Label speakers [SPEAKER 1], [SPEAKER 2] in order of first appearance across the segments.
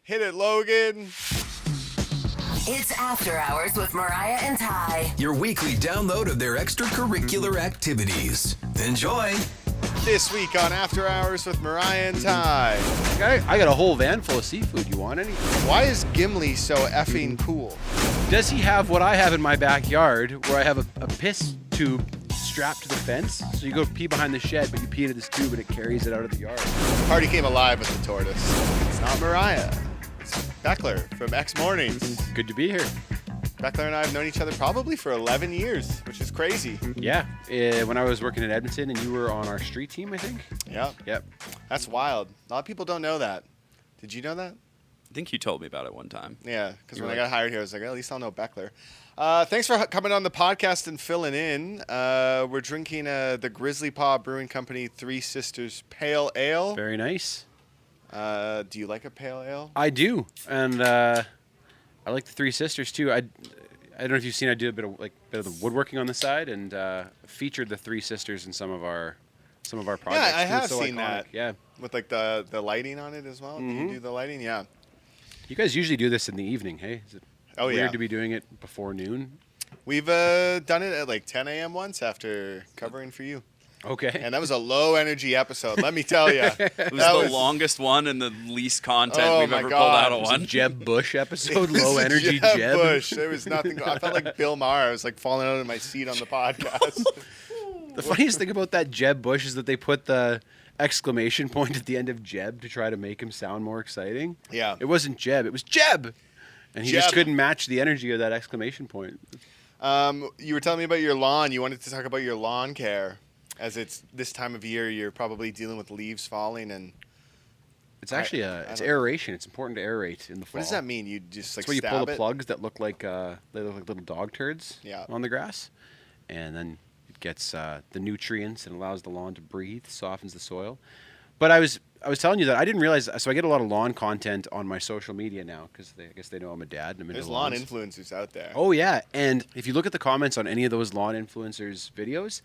[SPEAKER 1] Hit it, Logan.
[SPEAKER 2] It's After Hours with Mariah and Ty.
[SPEAKER 3] Your weekly download of their extracurricular activities. Enjoy.
[SPEAKER 1] This week on After Hours with Mariah and Ty.
[SPEAKER 4] I got a whole van full of seafood. You want any?
[SPEAKER 1] Why is Gimli so effing cool?
[SPEAKER 4] Does he have what I have in my backyard, where I have a piss tube strapped to the fence? So you go pee behind the shed, but you pee into this tube and it carries it out of the yard.
[SPEAKER 1] Party came alive with the tortoise. It's not Mariah. It's Beckler from X Mornings.
[SPEAKER 4] Good to be here.
[SPEAKER 1] Beckler and I have known each other probably for 11 years, which is crazy.
[SPEAKER 4] Yeah, when I was working in Edmonton and you were on our street team, I think.
[SPEAKER 1] Yep. That's wild. A lot of people don't know that. Did you know that?
[SPEAKER 5] I think you told me about it one time.
[SPEAKER 1] Yeah, because when I got hired here, I was like, at least I'll know Beckler. Thanks for coming on the podcast and filling in. We're drinking the Grizzly Brewing Company Three Sisters Pale Ale.
[SPEAKER 4] Very nice.
[SPEAKER 1] Do you like a pale ale?
[SPEAKER 4] I do, and I like the Three Sisters too. I don't know if you've seen. I do a bit of the woodworking on the side, and featured the Three Sisters in some of our projects.
[SPEAKER 1] Yeah, I have
[SPEAKER 4] so
[SPEAKER 1] seen
[SPEAKER 4] iconic.
[SPEAKER 1] that.
[SPEAKER 4] Yeah,
[SPEAKER 1] with like the lighting on it as well.
[SPEAKER 4] Mm-hmm.
[SPEAKER 1] Do you do the lighting? Yeah.
[SPEAKER 4] You guys usually do this in the evening, hey? Is it weird to be doing it before noon?
[SPEAKER 1] We've done it at like 10 a.m. once after covering for you.
[SPEAKER 4] Okay.
[SPEAKER 1] And that was a low energy episode, let me tell you.
[SPEAKER 5] It was the longest one and the least content we've ever pulled out of one.
[SPEAKER 4] Jeb Bush episode, low energy Jeb.
[SPEAKER 1] Bush. There was nothing. I felt like Bill Maher. I was like falling out of my seat on the podcast.
[SPEAKER 4] The funniest thing about that Jeb Bush is that they put the exclamation point at the end of Jeb to try to make him sound more exciting.
[SPEAKER 1] Yeah.
[SPEAKER 4] It wasn't Jeb, it was Jeb. And he just
[SPEAKER 1] Jeb.
[SPEAKER 4] couldn't match the energy of that exclamation point.
[SPEAKER 1] You were telling me about your lawn. You wanted to talk about your lawn care. As it's this time of year, you're probably dealing with leaves falling and...
[SPEAKER 4] It's actually it's aeration. It's important to aerate in the fall.
[SPEAKER 1] What does that mean? You just like
[SPEAKER 4] That's where you
[SPEAKER 1] stab
[SPEAKER 4] pull the
[SPEAKER 1] it?
[SPEAKER 4] plugs that look like little dog turds on the grass. And then it gets the nutrients and allows the lawn to breathe, softens the soil. But I was telling you that I didn't realize. So I get a lot of lawn content on my social media now because I guess they know I'm a dad. And I'm into
[SPEAKER 1] There's lawn
[SPEAKER 4] lawns.
[SPEAKER 1] influencers out there.
[SPEAKER 4] Oh yeah, and if you look at the comments on any of those lawn influencers' videos,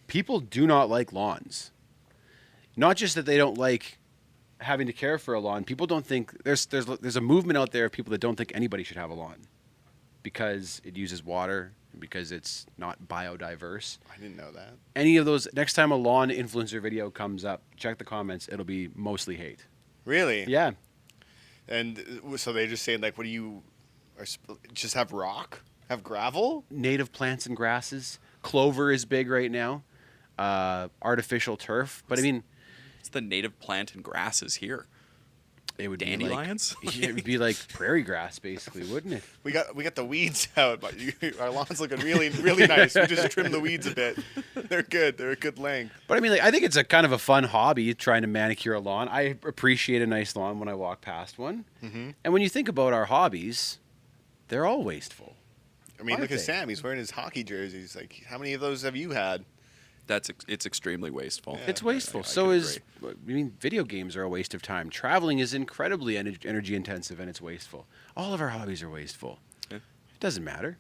[SPEAKER 4] people do not like lawns. Not just that they don't like having to care for a lawn. People don't think there's a movement out there of people that don't think anybody should have a lawn because it uses water and because it's not biodiverse.
[SPEAKER 1] I didn't know that.
[SPEAKER 4] Any of those, next time a lawn influencer video comes up, check the comments. It'll be mostly hate.
[SPEAKER 1] Really?
[SPEAKER 4] Yeah.
[SPEAKER 1] And so they just say like, what do you just have rock? Have gravel?
[SPEAKER 4] Native plants and grasses. Clover is big right now. Artificial turf. But I mean,
[SPEAKER 5] It's the native plant and grasses here.
[SPEAKER 4] it would
[SPEAKER 5] Dandelions?
[SPEAKER 4] be like, it would be like prairie grass, basically, wouldn't it?
[SPEAKER 1] We got the weeds out, but our lawn's looking really nice. We just trimmed the weeds a bit. They're good. They're a good length.
[SPEAKER 4] But I mean, I think it's a kind of a fun hobby trying to manicure a lawn. I appreciate a nice lawn when I walk past one.
[SPEAKER 1] Mm-hmm.
[SPEAKER 4] And when you think about our hobbies, they're all wasteful.
[SPEAKER 1] I mean,
[SPEAKER 4] Aren't
[SPEAKER 1] look at
[SPEAKER 4] they?
[SPEAKER 1] Sam. He's wearing his hockey jerseys. Like, how many of those have you had?
[SPEAKER 5] It's extremely wasteful.
[SPEAKER 1] Yeah.
[SPEAKER 4] It's wasteful.
[SPEAKER 5] I
[SPEAKER 4] So
[SPEAKER 5] could
[SPEAKER 4] is, I mean, video games are a waste of time. Traveling is incredibly energy intensive and it's wasteful. All of our hobbies are wasteful.
[SPEAKER 5] Yeah.
[SPEAKER 4] It doesn't matter.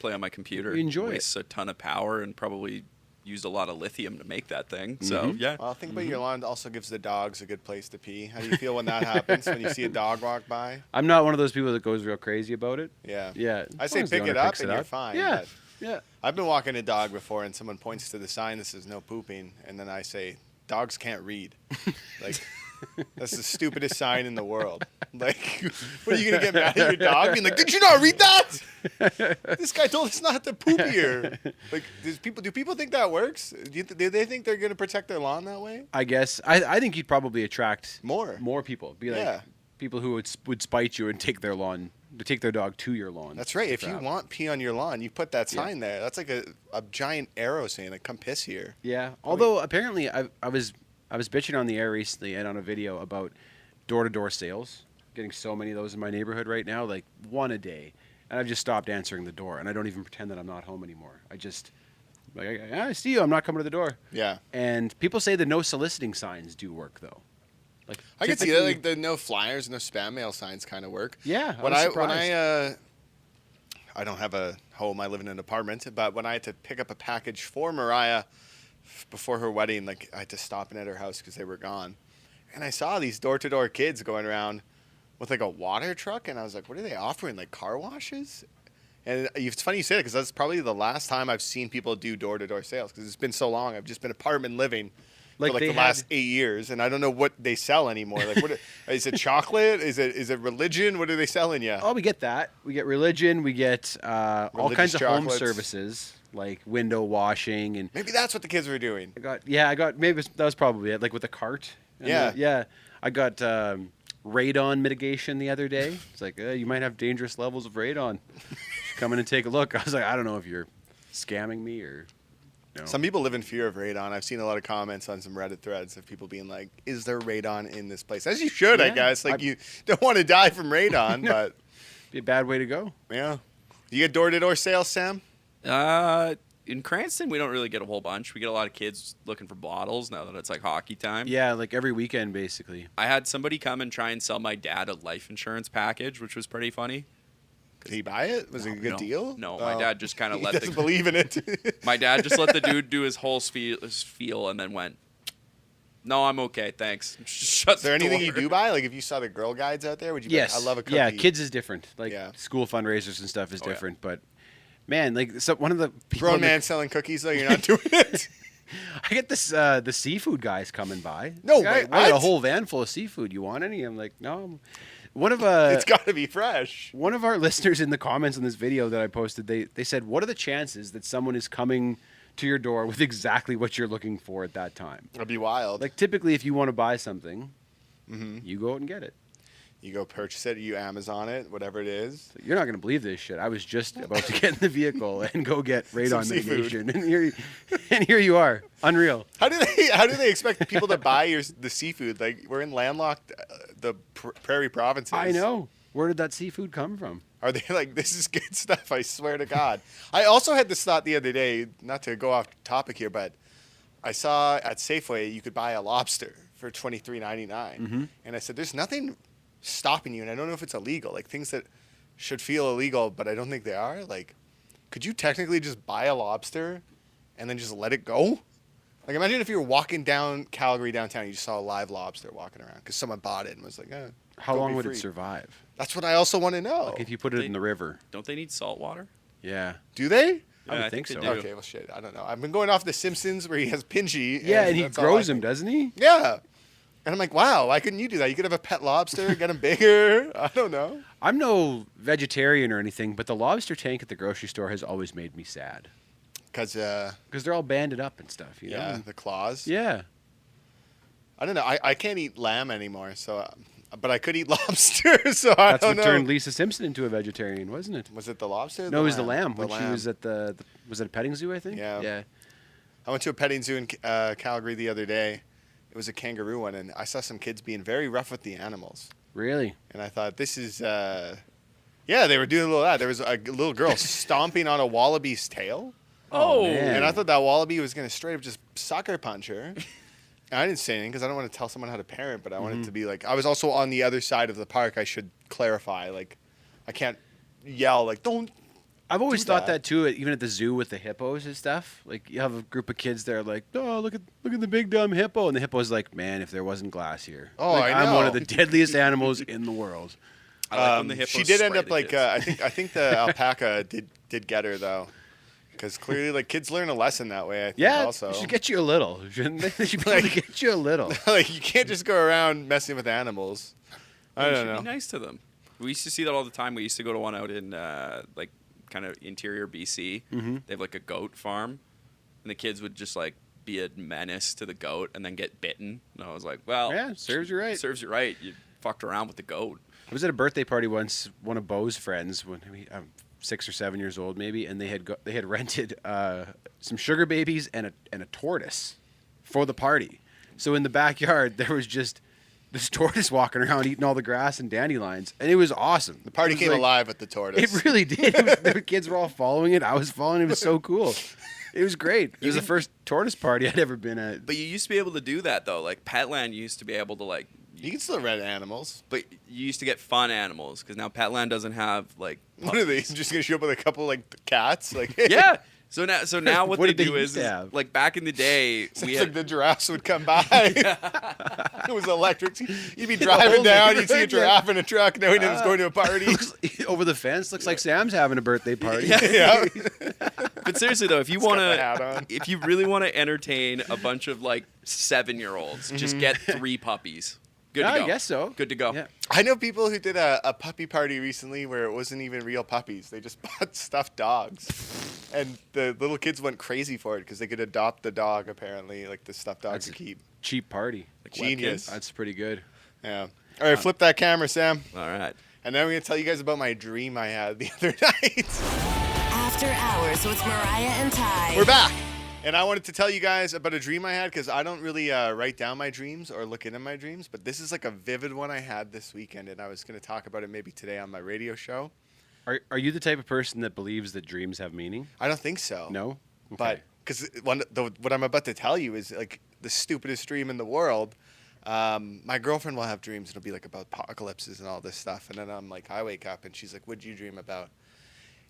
[SPEAKER 5] Play on my computer.
[SPEAKER 4] You enjoy
[SPEAKER 5] wastes a ton of power and probably used a lot of lithium to make that thing. So yeah.
[SPEAKER 1] Well, think about your lawn also gives the dogs a good place to pee. How do you feel when that happens, when you see a dog walk by?
[SPEAKER 4] I'm not one of those people that goes real crazy about it.
[SPEAKER 1] Yeah.
[SPEAKER 4] Yeah.
[SPEAKER 1] I
[SPEAKER 4] as
[SPEAKER 1] say
[SPEAKER 4] long as the
[SPEAKER 1] pick it
[SPEAKER 4] owner
[SPEAKER 1] up
[SPEAKER 4] picks
[SPEAKER 1] and
[SPEAKER 4] it
[SPEAKER 1] you're
[SPEAKER 4] up.
[SPEAKER 1] fine.
[SPEAKER 4] Yeah.
[SPEAKER 1] but
[SPEAKER 4] Yeah.
[SPEAKER 1] I've been walking a dog before and someone points to the sign that says no pooping. And then I say, dogs can't read. Like, that's the stupidest sign in the world. Like, what are you going to get mad at your dog? Being like, did you not read that? This guy told us not to poop here. Like, do people think that works? Do they think they're going to protect their lawn that way?
[SPEAKER 4] I guess. I think you'd probably attract
[SPEAKER 1] More
[SPEAKER 4] people. Be like
[SPEAKER 1] Yeah.
[SPEAKER 4] people who would spite you and take their dog to your lawn.
[SPEAKER 1] That's right. If you
[SPEAKER 4] Crap.
[SPEAKER 1] want pee on your lawn, you put that sign there. That's like a giant arrow saying, like, come piss here.
[SPEAKER 4] Yeah. Although apparently I was bitching on the air recently and on a video about door-to-door sales. Getting so many of those in my neighborhood right now, like one a day. And I've just stopped answering the door and I don't even pretend that I'm not home anymore. I just like I see you, I'm not coming to the door.
[SPEAKER 1] Yeah.
[SPEAKER 4] And people say the no soliciting signs do work though. Like
[SPEAKER 1] I can see that.
[SPEAKER 4] typically-
[SPEAKER 1] Like, the no flyers, no spam mail signs kind of work.
[SPEAKER 4] Yeah,
[SPEAKER 1] When
[SPEAKER 4] I was
[SPEAKER 1] when
[SPEAKER 4] surprised.
[SPEAKER 1] I don't have a home. I live in an apartment. But when I had to pick up a package for Mariah before her wedding, like I had to stop in at her house because they were gone. And I saw these door-to-door kids going around with like a water truck, and I was like, what are they offering? Like car washes? And it's funny you say that because that's probably the last time I've seen people do door-to-door sales because it's been so long. I've just been apartment living for like the last 8 years, and I don't know what they sell anymore. Like, what is it? Chocolate? Is it religion? What are they selling you?
[SPEAKER 4] Oh, we get that. We get religion. We get all kinds of home services like window washing and.
[SPEAKER 1] Maybe that's what the kids were doing.
[SPEAKER 4] I got maybe that was probably it. Like with a cart. Yeah. I got radon mitigation the other day. It's like you might have dangerous levels of radon. Come in and take a look. I was like, I don't know if you're scamming me or. No.
[SPEAKER 1] Some people live in fear of radon. I've seen a lot of comments on some Reddit threads of people being like, "Is there radon in this place?" As you should, I guess. Like you don't want to die from radon, but
[SPEAKER 4] be a bad way to go.
[SPEAKER 1] Yeah. You get door-to-door sales, Sam?
[SPEAKER 5] In Cranston, we don't really get a whole bunch. We get a lot of kids looking for bottles now that it's like hockey time.
[SPEAKER 4] Yeah, like every weekend, basically.
[SPEAKER 5] I had somebody come and try and sell my dad a life insurance package, which was pretty funny.
[SPEAKER 1] Did he buy it? Was it a good deal?
[SPEAKER 5] No, my dad just kind of let
[SPEAKER 1] doesn't believe in it.
[SPEAKER 5] My dad just let the dude do his whole spiel and then went, "No, I'm okay, thanks." Shut
[SPEAKER 1] Is there anything you do buy? Like if you saw the Girl Guides out there, would you be like, I love a cookie?
[SPEAKER 4] Yeah, kids is different. Like school fundraisers and stuff is different. But man, like one of the people
[SPEAKER 1] grown man selling cookies though, you're not doing it.
[SPEAKER 4] I get this the seafood guys coming by.
[SPEAKER 1] No way,
[SPEAKER 4] I got a whole van full of seafood. You want any? I'm like, no.
[SPEAKER 1] It's got to be fresh.
[SPEAKER 4] One of our listeners in the comments on this video that I posted, they said, what are the chances that someone is coming to your door with exactly what you're looking for at that time?
[SPEAKER 1] That'd be wild.
[SPEAKER 4] Like typically if you want to buy something, you go out and get it.
[SPEAKER 1] You go purchase it, you Amazon it, whatever it is.
[SPEAKER 4] You're not going to believe this shit. I was just about to get in the vehicle and go get radon mitigation, and here you are. Unreal.
[SPEAKER 1] How do they expect people to buy the seafood? Like we're in landlocked the prairie provinces.
[SPEAKER 4] I know. Where did that seafood come from?
[SPEAKER 1] Are they like, this is good stuff? I swear to God. I also had this thought the other day, not to go off topic here, but I saw at Safeway you could buy a lobster for $23.99, and I said, there's nothing stopping you, and I don't know if it's illegal, like things that should feel illegal but I don't think they are. Like, could you technically just buy a lobster and then just let it go? Like, imagine if you were walking down Calgary downtown, you just saw a live lobster walking around because someone bought it and was like,
[SPEAKER 4] how long would it survive?
[SPEAKER 1] That's what I also want to know.
[SPEAKER 4] Like if you put it in the river.
[SPEAKER 5] Don't they need salt water?
[SPEAKER 4] Yeah.
[SPEAKER 1] Do they?
[SPEAKER 5] Yeah,
[SPEAKER 4] I would think so.
[SPEAKER 1] Okay, well shit, I don't know. I've been going off The Simpsons where he has Pingy.
[SPEAKER 4] Yeah, and he grows them, doesn't he?
[SPEAKER 1] Yeah. And I'm like, wow, why couldn't you do that? You could have a pet lobster, get them bigger. I don't know.
[SPEAKER 4] I'm no vegetarian or anything, but the lobster tank at the grocery store has always made me sad.
[SPEAKER 1] Because
[SPEAKER 4] they're all banded up and stuff, you know?
[SPEAKER 1] Yeah, the claws.
[SPEAKER 4] Yeah.
[SPEAKER 1] I don't know. I can't eat lamb anymore, so but I could eat lobster, so I don't know.
[SPEAKER 4] That's what turned Lisa Simpson into a vegetarian, wasn't it?
[SPEAKER 1] Was it the lobster?
[SPEAKER 4] No, it was the lamb. When she was at was it a petting zoo, I think?
[SPEAKER 1] Yeah.
[SPEAKER 4] Yeah.
[SPEAKER 1] I went to a petting zoo in Calgary the other day. It was a kangaroo one, and I saw some kids being very rough with the animals.
[SPEAKER 4] Really?
[SPEAKER 1] And I thought, this is, they were doing a little of that. There was a little girl stomping on a wallaby's tail.
[SPEAKER 5] Oh,
[SPEAKER 4] man.
[SPEAKER 1] And I thought that wallaby was going to straight up just sucker punch her. And I didn't say anything because I don't want to tell someone how to parent, but I wanted to be like, I was also on the other side of the park. I should clarify. Like, I can't yell, like, don't.
[SPEAKER 4] I've always thought that too, even at the zoo with the hippos and stuff. Like you have a group of kids there, like, oh, look at the big dumb hippo, and the hippo's like, man, if there wasn't glass here,
[SPEAKER 1] oh,
[SPEAKER 4] like,
[SPEAKER 1] I know.
[SPEAKER 4] I'm one of the deadliest animals in the world.
[SPEAKER 5] I like when the hippos
[SPEAKER 1] she did end
[SPEAKER 5] spray
[SPEAKER 1] up
[SPEAKER 5] the
[SPEAKER 1] like,
[SPEAKER 5] kids.
[SPEAKER 1] I think the alpaca did get her though, because clearly like kids learn a lesson that way. I think
[SPEAKER 4] Yeah,
[SPEAKER 1] also.
[SPEAKER 4] they should get you a little, shouldn't they? They should be able to get you a little.
[SPEAKER 1] Like you can't just go around messing with animals. I
[SPEAKER 5] You
[SPEAKER 1] don't
[SPEAKER 5] should
[SPEAKER 1] know.
[SPEAKER 5] Be nice to them. We used to see that all the time. We used to go to one out in like kind of interior BC. They have like a goat farm, and the kids would just like be a menace to the goat and then get bitten. And I was like, well,
[SPEAKER 4] Yeah, serves you right.
[SPEAKER 5] Serves you right. You fucked around with the goat.
[SPEAKER 4] I was at a birthday party once. One of Beau's friends, when I'm 6 or 7 years old maybe, and they had rented some sugar babies and a tortoise for the party. So in the backyard there was just this tortoise walking around eating all the grass and dandelions, and it was awesome.
[SPEAKER 1] The party came alive with the tortoise.
[SPEAKER 4] It really did. The kids were all following it. I was following it. It was so cool. It was great. It was the first tortoise party I'd ever been at.
[SPEAKER 5] But you used to be able to do that though. Like Petland used to be able to like.
[SPEAKER 1] You can still rent animals.
[SPEAKER 5] But you used to get fun animals because now Petland doesn't have like.
[SPEAKER 1] What are they just gonna show up with a couple like cats? Like
[SPEAKER 5] Yeah, So now what,
[SPEAKER 4] What
[SPEAKER 5] they
[SPEAKER 4] did they
[SPEAKER 5] do
[SPEAKER 4] used
[SPEAKER 5] is
[SPEAKER 4] to have?
[SPEAKER 5] like back in the day,
[SPEAKER 1] It's
[SPEAKER 5] we
[SPEAKER 1] like
[SPEAKER 5] had
[SPEAKER 1] the giraffes would come by. It was electric. You'd be driving down, you'd see a giraffe in a truck knowing it was going to a party.
[SPEAKER 4] Over the fence, looks like Sam's having a birthday party.
[SPEAKER 1] Yeah.
[SPEAKER 5] But seriously though, if you
[SPEAKER 1] got
[SPEAKER 5] want
[SPEAKER 1] the hat on.
[SPEAKER 5] to, if you really want to entertain a bunch of like 7-year-olds, just get 3 puppies. Good to
[SPEAKER 4] Yeah,
[SPEAKER 5] go.
[SPEAKER 4] I guess so.
[SPEAKER 5] Good to go.
[SPEAKER 4] Yeah.
[SPEAKER 1] I know people who did a puppy party recently where it wasn't even real puppies. They just bought stuffed dogs. And the little kids went crazy for it because they could adopt the dog, apparently, like the stuffed dog to keep.
[SPEAKER 4] Cheap party.
[SPEAKER 1] Genius.
[SPEAKER 4] That's pretty good.
[SPEAKER 1] Yeah. All right, flip that camera, Sam.
[SPEAKER 5] All right.
[SPEAKER 1] And then I'm going to tell you guys about my dream I had the other night.
[SPEAKER 2] After Hours with Mariah and Ty.
[SPEAKER 1] We're back. And I wanted to tell you guys about a dream I had because I don't really write down my dreams or look into my dreams. But this is like a vivid one I had this weekend. And I was going to talk about it maybe today on my radio show.
[SPEAKER 4] Are you the type of person that believes that dreams have meaning?
[SPEAKER 1] I don't think so.
[SPEAKER 4] No? Okay.
[SPEAKER 1] But because what I'm about to tell you is like the stupidest dream in the world. My girlfriend will have dreams. It'll be like about apocalypses and all this stuff. And then I'm like, I wake up and she's like, what'd you dream about?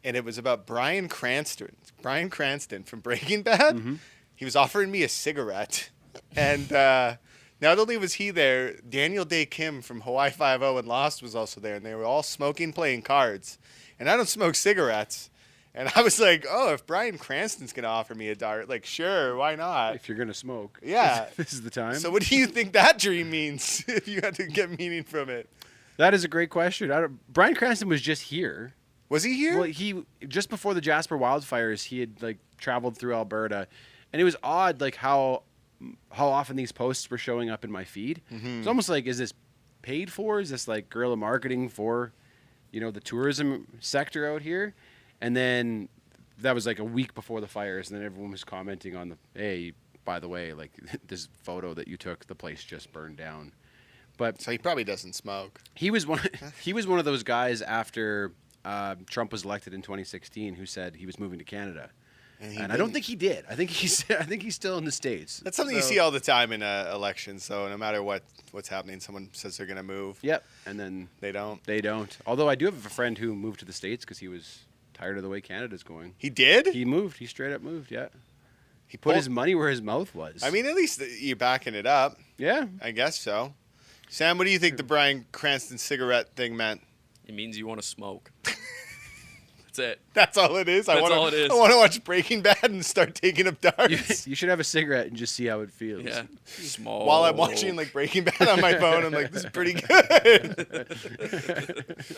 [SPEAKER 1] And it was about Bryan Cranston. Bryan Cranston from Breaking Bad.
[SPEAKER 4] Mm-hmm.
[SPEAKER 1] He was offering me a cigarette. And not only was he there, Daniel Day Kim from Hawaii Five-0 and Lost was also there. And they were all smoking, playing cards. And I don't smoke cigarettes. And I was like, oh, if Bryan Cranston's going to offer me a dart, like, sure, why not?
[SPEAKER 4] If you're going to smoke.
[SPEAKER 1] Yeah.
[SPEAKER 4] This is the time.
[SPEAKER 1] So what do you think that dream means if you had to get meaning from it?
[SPEAKER 4] That is a great question. Bryan Cranston was just here.
[SPEAKER 1] Was he here?
[SPEAKER 4] Well, he just before the Jasper wildfires, he had like traveled through Alberta, and it was odd like how often these posts were showing up in my feed.
[SPEAKER 1] Mm-hmm.
[SPEAKER 4] It's almost like, is this paid for? Is this like guerrilla marketing for, the tourism sector out here? And then that was like a week before the fires, and then everyone was commenting on hey, by the way, like this photo that you took, the place just burned down. But
[SPEAKER 1] So he probably doesn't smoke.
[SPEAKER 4] he was one of those guys after Trump was elected in 2016 who said he was moving to Canada. And I don't think he did. I think he's still in the States.
[SPEAKER 1] That's something you see all the time in elections. So no matter what's happening, someone says they're going to move.
[SPEAKER 4] Yep. And then
[SPEAKER 1] They don't.
[SPEAKER 4] they don't. Although I do have a friend who moved to the States because he was tired of the way Canada's going.
[SPEAKER 1] He did?
[SPEAKER 4] He moved. He straight up moved, yeah.
[SPEAKER 1] He
[SPEAKER 4] Put his money where his mouth was.
[SPEAKER 1] I mean, at least you're backing it up.
[SPEAKER 4] yeah.
[SPEAKER 1] I guess so. Sam, what do you think the Bryan Cranston cigarette thing meant?
[SPEAKER 5] It means you want to smoke. That's it.
[SPEAKER 1] That's all it is?
[SPEAKER 5] That's all it is.
[SPEAKER 1] I want to watch Breaking Bad and start taking up darts.
[SPEAKER 4] You should have a cigarette and just see how it feels.
[SPEAKER 5] Yeah. Small.
[SPEAKER 1] While I'm watching like Breaking Bad on my phone, I'm like, this is pretty good.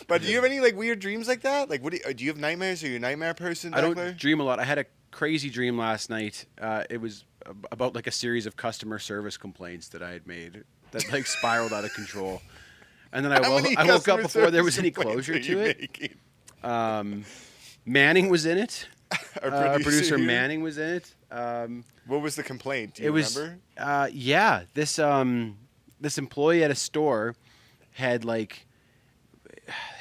[SPEAKER 1] But do you have any like weird dreams like that? Like, do you have nightmares? Are you a nightmare person?
[SPEAKER 4] I don't
[SPEAKER 1] Beckler?
[SPEAKER 4] dream a lot. I had a crazy dream last night. It was about like a series of customer service complaints that I had made that like spiraled out of control. And then I
[SPEAKER 1] How many
[SPEAKER 4] woke up
[SPEAKER 1] customer
[SPEAKER 4] before there was
[SPEAKER 1] service
[SPEAKER 4] any
[SPEAKER 1] complaints
[SPEAKER 4] closure
[SPEAKER 1] are you
[SPEAKER 4] to it.
[SPEAKER 1] making?
[SPEAKER 4] Manning was in it.
[SPEAKER 1] Our
[SPEAKER 4] Producer
[SPEAKER 1] here.
[SPEAKER 4] Manning was in it.
[SPEAKER 1] What was the complaint? Do you
[SPEAKER 4] It was
[SPEAKER 1] remember?
[SPEAKER 4] yeah. This employee at a store had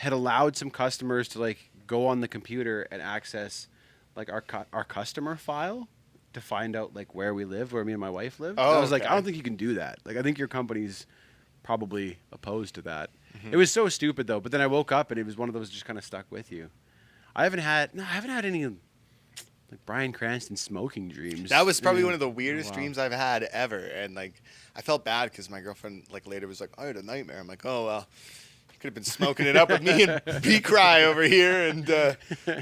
[SPEAKER 4] allowed some customers to like go on the computer and access like our customer file to find out like where we live, where me and my wife live.
[SPEAKER 1] Oh,
[SPEAKER 4] And I was like,
[SPEAKER 1] okay.
[SPEAKER 4] I don't think you can do that. Like, I think your company's probably opposed to that.
[SPEAKER 1] Mm-hmm.
[SPEAKER 4] It was so stupid though. But then I woke up and it was one of those just kind of stuck with you. I haven't had any like Bryan Cranston smoking dreams.
[SPEAKER 1] That was probably
[SPEAKER 4] in
[SPEAKER 1] one of the weirdest
[SPEAKER 4] a while.
[SPEAKER 1] dreams I've had ever, and like I felt bad because my girlfriend like later was like, I had a nightmare. I'm like, oh well, you could have been smoking it up with me and B Cry over here and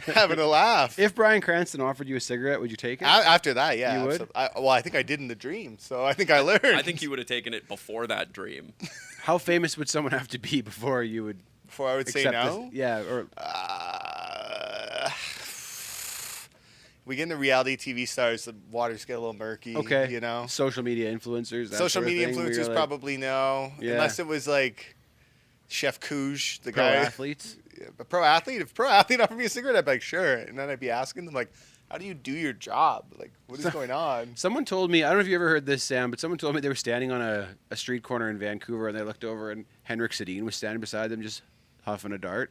[SPEAKER 1] having a laugh.
[SPEAKER 4] If Bryan Cranston offered you a cigarette, would you take it?
[SPEAKER 1] After that, yeah,
[SPEAKER 4] You would?
[SPEAKER 1] well, I think I did in the dream, so I think I learned.
[SPEAKER 5] I think you would have taken it before that dream.
[SPEAKER 4] How famous would someone have to be before you would
[SPEAKER 1] before I would say
[SPEAKER 4] accept
[SPEAKER 1] no.
[SPEAKER 4] this? Yeah, or
[SPEAKER 1] We get into reality TV stars, the waters get a little murky.
[SPEAKER 4] okay,
[SPEAKER 1] You know,
[SPEAKER 4] social media influencers. That
[SPEAKER 1] social
[SPEAKER 4] sort of
[SPEAKER 1] media
[SPEAKER 4] thing, where you're
[SPEAKER 1] influencers
[SPEAKER 4] like,
[SPEAKER 1] probably no,
[SPEAKER 4] Yeah.
[SPEAKER 1] unless it was like Chef Cooge, the
[SPEAKER 4] pro
[SPEAKER 1] guy.
[SPEAKER 4] athletes.
[SPEAKER 1] A pro athlete. If a pro athlete offered me a cigarette, I'd be like, sure. And then I'd be asking them, like, how do you do your job? Like, what is going on?
[SPEAKER 4] Someone told me, I don't know if you ever heard this, Sam, but someone told me they were standing on a street corner in Vancouver and they looked over and Henrik Sedin was standing beside them just huffing a dart.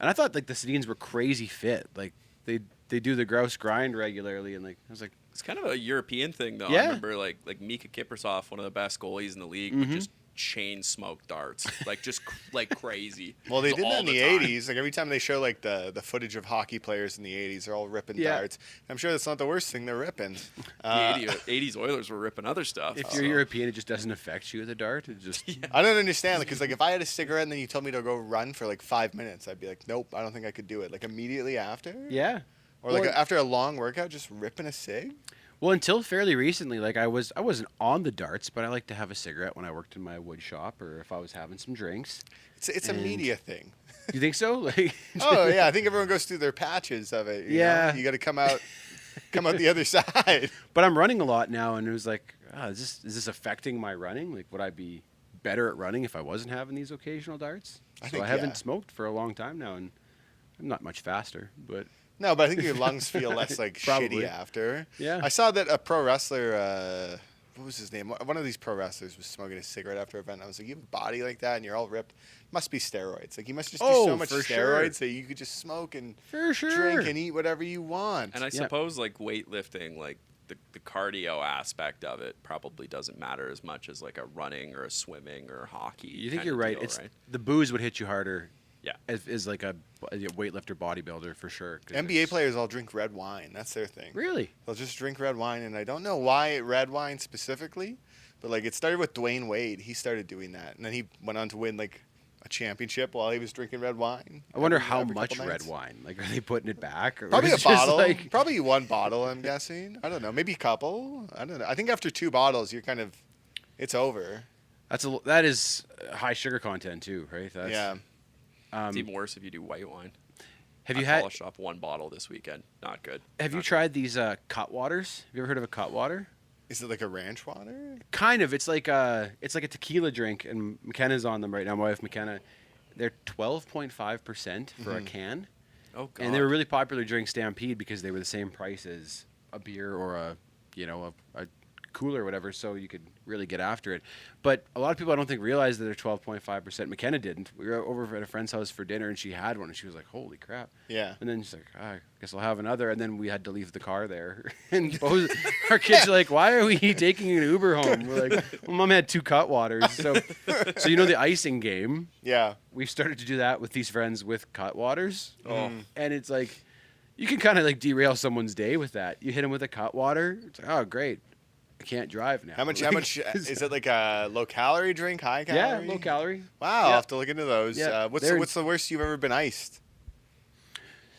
[SPEAKER 4] And I thought like the Sedins were crazy fit. Like they do the grouse grind regularly and like I was like,
[SPEAKER 5] It's kind of a European thing, though.
[SPEAKER 4] Yeah.
[SPEAKER 5] I remember like Mika Kiprusoff, one of the best goalies in the league, would just chain smoke darts, like just like crazy.
[SPEAKER 1] Well, they
[SPEAKER 5] Just
[SPEAKER 1] did that
[SPEAKER 5] all
[SPEAKER 1] in the
[SPEAKER 5] time.
[SPEAKER 1] 80s. Like every time they show like the footage of hockey players in the 80s, they're all ripping
[SPEAKER 4] Yeah.
[SPEAKER 1] darts. I'm sure that's not the worst thing they're ripping.
[SPEAKER 5] The 80s Oilers were ripping other stuff.
[SPEAKER 4] If
[SPEAKER 5] so.
[SPEAKER 4] you're European, it just doesn't affect you, the dart. It just
[SPEAKER 1] I don't understand because like if I had a cigarette and then you told me to go run for like 5 minutes, I'd be like, nope, I don't think I could do it. Like immediately after,
[SPEAKER 4] yeah.
[SPEAKER 1] or like
[SPEAKER 4] Well,
[SPEAKER 1] after a long workout, just ripping a cig.
[SPEAKER 4] Well, until fairly recently, like I wasn't on the darts, but I like to have a cigarette when I worked in my wood shop or if I was having some drinks.
[SPEAKER 1] It's a
[SPEAKER 4] And-
[SPEAKER 1] media thing.
[SPEAKER 4] You think so? Like,
[SPEAKER 1] Oh yeah, I think everyone goes through their patches of it. You
[SPEAKER 4] Yeah.
[SPEAKER 1] know? You got to come out the other side.
[SPEAKER 4] but I'm running a lot now, and it was like, is this affecting my running? Like, would I be better at running if I wasn't having these occasional darts?
[SPEAKER 1] I think,
[SPEAKER 4] I haven't
[SPEAKER 1] yeah.
[SPEAKER 4] smoked for a long time now, and I'm not much faster, but
[SPEAKER 1] No, but I think your lungs feel less like
[SPEAKER 4] Probably.
[SPEAKER 1] shitty after.
[SPEAKER 4] Yeah.
[SPEAKER 1] I saw that a pro wrestler, what was his name? One of these pro wrestlers was smoking a cigarette after an event. I was like, you have a body like that and you're all ripped. Must be steroids. Like you must just do
[SPEAKER 4] Oh,
[SPEAKER 1] so much
[SPEAKER 4] for
[SPEAKER 1] steroids
[SPEAKER 4] sure.
[SPEAKER 1] that you could just smoke and
[SPEAKER 4] for sure.
[SPEAKER 1] drink and eat whatever you want.
[SPEAKER 5] And I
[SPEAKER 4] Yeah.
[SPEAKER 5] suppose like weightlifting, like the cardio aspect of it probably doesn't matter as much as like a running or a swimming or hockey.
[SPEAKER 4] You think
[SPEAKER 5] kinda
[SPEAKER 4] you're right?
[SPEAKER 5] deal,
[SPEAKER 4] It's the booze would hit you harder.
[SPEAKER 5] Yeah.
[SPEAKER 4] As like a weightlifter, bodybuilder for sure. 'cause
[SPEAKER 1] NBA
[SPEAKER 4] it's-
[SPEAKER 1] players all drink red wine. That's their thing.
[SPEAKER 4] Really?
[SPEAKER 1] They'll just drink red wine, and I don't know why red wine specifically, but like it started with Dwayne Wade. He started doing that, and then he went on to win like a championship while he was drinking red wine.
[SPEAKER 4] I wonder
[SPEAKER 1] every-
[SPEAKER 4] how
[SPEAKER 1] every
[SPEAKER 4] much
[SPEAKER 1] couple
[SPEAKER 4] red
[SPEAKER 1] nights.
[SPEAKER 4] wine. Like, are they putting it back? Or
[SPEAKER 1] Probably
[SPEAKER 4] is
[SPEAKER 1] a
[SPEAKER 4] it just
[SPEAKER 1] bottle.
[SPEAKER 4] Like,
[SPEAKER 1] Probably one bottle, I'm guessing. I don't know. Maybe a couple. I don't know. I think after 2 bottles, you're kind of, it's over.
[SPEAKER 4] that is high sugar content too, right? That's,
[SPEAKER 1] Yeah.
[SPEAKER 5] It's even worse if you do white wine.
[SPEAKER 4] Have
[SPEAKER 5] I
[SPEAKER 4] you had?
[SPEAKER 5] polished off 1 bottle this weekend. Not good.
[SPEAKER 4] Have you
[SPEAKER 5] Not
[SPEAKER 4] tried these cut waters? Have you ever heard of a cut water?
[SPEAKER 1] Is it like a ranch water?
[SPEAKER 4] Kind of. It's like a tequila drink, and McKenna's on them right now. My wife McKenna. They're 12.5% for a can,
[SPEAKER 5] good. Oh god.
[SPEAKER 4] and they were really popular during Stampede because they were the same price as a beer or a cooler or whatever, so you could really get after it. But a lot of people I don't think realize that they're 12.5%. McKenna didn't. We were over at a friend's house for dinner, and she had one, and she was like, "Holy crap!"
[SPEAKER 1] Yeah.
[SPEAKER 4] And then she's like, I guess I'll have another. And then we had to leave the car there. And both our kids are like, why are we taking an Uber home? We're like, well, Mom had 2 cut waters. So you know the icing game,
[SPEAKER 1] Yeah.
[SPEAKER 4] we've started to do that with these friends with cut waters.
[SPEAKER 5] Oh.
[SPEAKER 4] And it's like, you can kind of like derail someone's day with that. You hit them with a cut water. It's like, oh, great. I can't drive now.
[SPEAKER 1] How much is it like a low calorie drink, high
[SPEAKER 4] Yeah,
[SPEAKER 1] calorie?
[SPEAKER 4] low calorie.
[SPEAKER 1] Wow, I'll
[SPEAKER 4] Yeah.
[SPEAKER 1] have to look into those.
[SPEAKER 4] Yeah,
[SPEAKER 1] What's the worst you've ever been iced?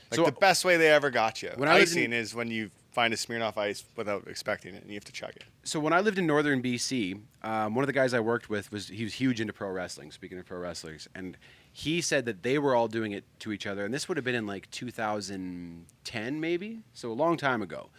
[SPEAKER 1] Like
[SPEAKER 4] So-
[SPEAKER 1] the best way they ever got you.
[SPEAKER 4] When I was
[SPEAKER 1] Icing
[SPEAKER 4] in-
[SPEAKER 1] is when you find a Smirnoff Ice without expecting it and you have to chug it.
[SPEAKER 4] So when I lived in northern BC, one of the guys I worked with he was huge into pro wrestling. Speaking of pro wrestlers, and he said that they were all doing it to each other, and this would have been in like 2010 maybe, so a long time ago.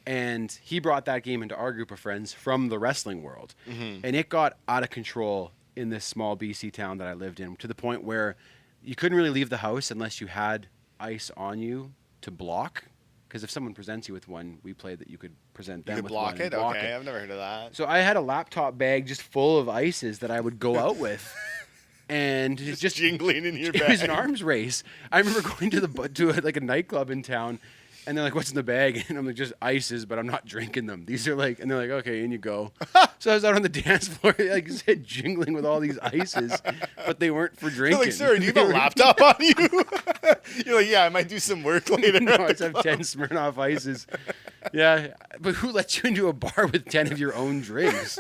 [SPEAKER 4] And he brought that game into our group of friends from the wrestling world, and it got out of control in this small BC town that I lived in, to the point where you couldn't really leave the house unless you had ice on you to block. Because if someone presents you with one, we played that you could present
[SPEAKER 1] You
[SPEAKER 4] them
[SPEAKER 1] could
[SPEAKER 4] with
[SPEAKER 1] block
[SPEAKER 4] one and
[SPEAKER 1] it?
[SPEAKER 4] block
[SPEAKER 1] Okay,
[SPEAKER 4] it.
[SPEAKER 1] I've never heard of that.
[SPEAKER 4] So I had a laptop bag just full of ices that I would go out with, and it's just
[SPEAKER 1] jingling in your
[SPEAKER 4] it was an
[SPEAKER 1] bag.
[SPEAKER 4] arms race. I remember going to like a nightclub in town, and they're like, "What's in the bag?" And I'm like, "Just ices, but I'm not drinking them. These are like," and they're like, "Okay," and you go. So I was out on the dance floor, like I said, jingling with all these ices, but they weren't for
[SPEAKER 1] They're
[SPEAKER 4] drinking.
[SPEAKER 1] like, sir, do you have a laptop on you? You're like, yeah, I might do some work later.
[SPEAKER 4] No, I just have 10 Smirnoff Ices. Yeah, but who lets you into a bar with 10 of your own drinks?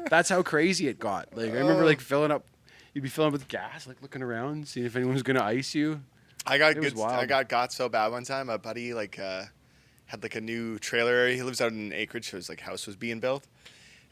[SPEAKER 4] That's how crazy it got. Like I remember like filling up, you'd be filling up with gas, like looking around, seeing if anyone's gonna ice you.
[SPEAKER 1] I got
[SPEAKER 4] It was wild.
[SPEAKER 1] got so bad one time. A buddy had like a new trailer area. He lives out in acreage, so his like house was being built,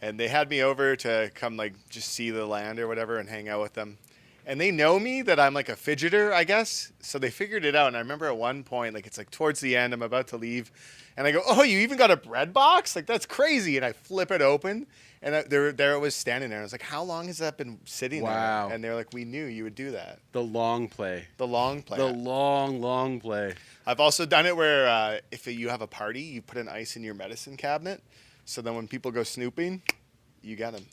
[SPEAKER 1] and they had me over to come like just see the land or whatever and hang out with them. And they know me that I'm like a fidgeter, I guess. So they figured it out. And I remember at one point, like it's like towards the end, I'm about to leave, and I go, "Oh, you even got a bread box? Like that's crazy!" And I flip it open, and there it was standing there. I was like, "How long has that been sitting
[SPEAKER 4] Wow.
[SPEAKER 1] there?" And they're like, "We knew you would do that."
[SPEAKER 4] The long play.
[SPEAKER 1] The long play.
[SPEAKER 4] The long play.
[SPEAKER 1] I've also done it where if you have a party, you put an ice in your medicine cabinet, so then when people go snooping, you get them.